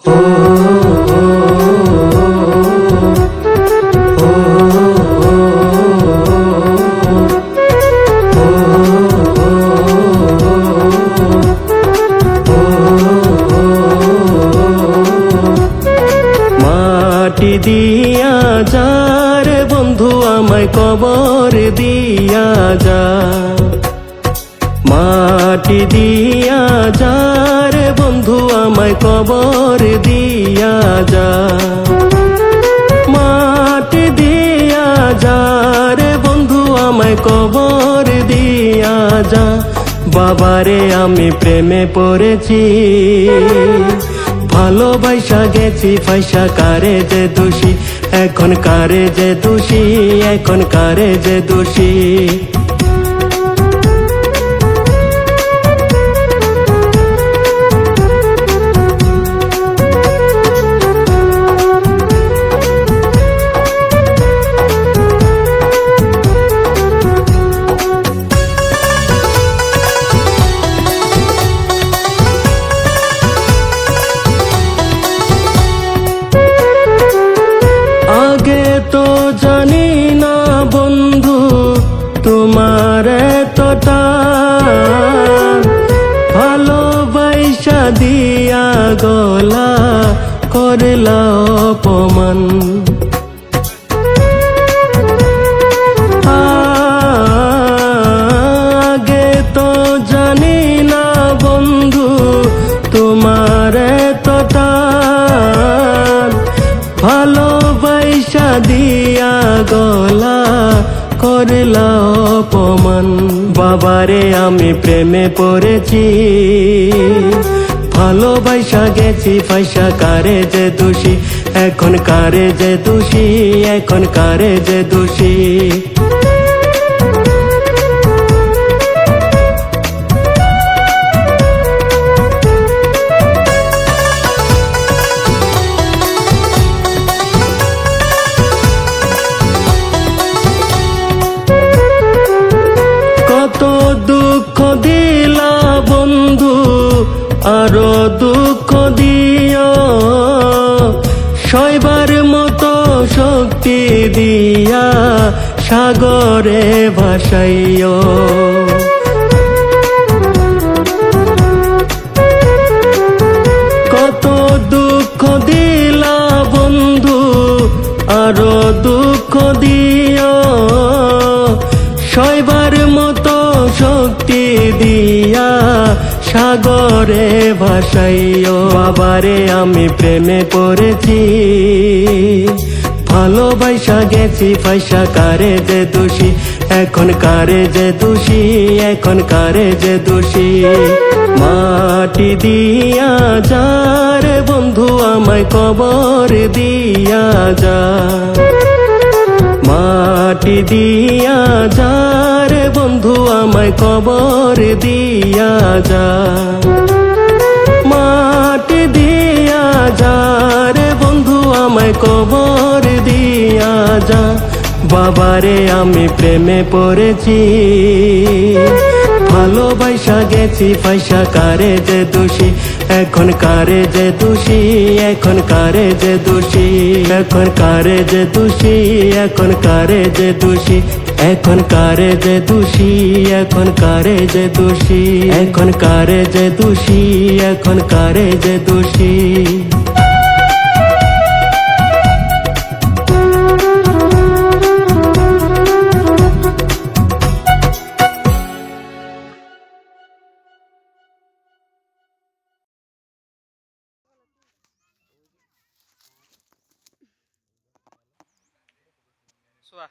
মাটি দিয়া যা রে বন্ধু আমায় কবর দিয়া যা, মাটি দিয়া যা রে বন্ধু আমায় কবর দিয়া যা, মাটি দিয়া যা রে বন্ধু আমায় কবর দিয়া যা। বাবারে আমি প্রেমে পড়েছি, ভালোবাসা গেছি পয়সা কারে যে দোষী, এখন কারে যে দোষী, এখন কারে যে দোষী। আগে তো জানি না বন্ধু তোমার এতটা, ভালোবাসা দিয়া গলা করলা অপমান। আগে তো জানি না বন্ধু তোমার এতটা, ভালোবাসা দিয়া গলা করলা অপমান। বাবারে আমি প্রেমে পড়েছি, ভালোবাসা গেছি পয়সা কারে যে দোষী, এখন কারে যে দোষী, এখন কারে যে দোষী। কত দুঃখ দিলা বন্ধু আরো দুঃখ দিও, সইবার মতো শক্তি দিয়া সাগরে ভাসাইও। কত দুঃখ দিলা বন্ধু আরো দুঃখ দিও, সইবার মতো শক্তি দিয়া সাগরে ভাসাইও। বাবারে আমি প্রেমে পড়েছি, ভালোবাসা গেছি পয়সা কারে যে দোষী, এখন কারে যে দোষী, এখন কারে যে দোষী। মাটি দিয়া যা রে বন্ধু আমায় কবর দিয়া যা, মাটি দিয়া যা রে বন্ধু আমায় কবর দিয়া যা, মাটি দিয়া যা রে বন্ধু আমায় কবর দিয়া যা। বাবারে আমি প্রেমে পড়েছি, ভালোবাসা গেছি পয়সা কারে যে দোষী, এখন কারে যে দোষী, এখন কারে যে দোষী, এখন কারে যে দোষী, এখন কারে যে দোষী, এখন কারে যে দোষী, এখন কারে যে দোষী, এখন কারে যে দোষী, এখন কারে যে দোষী। Suah.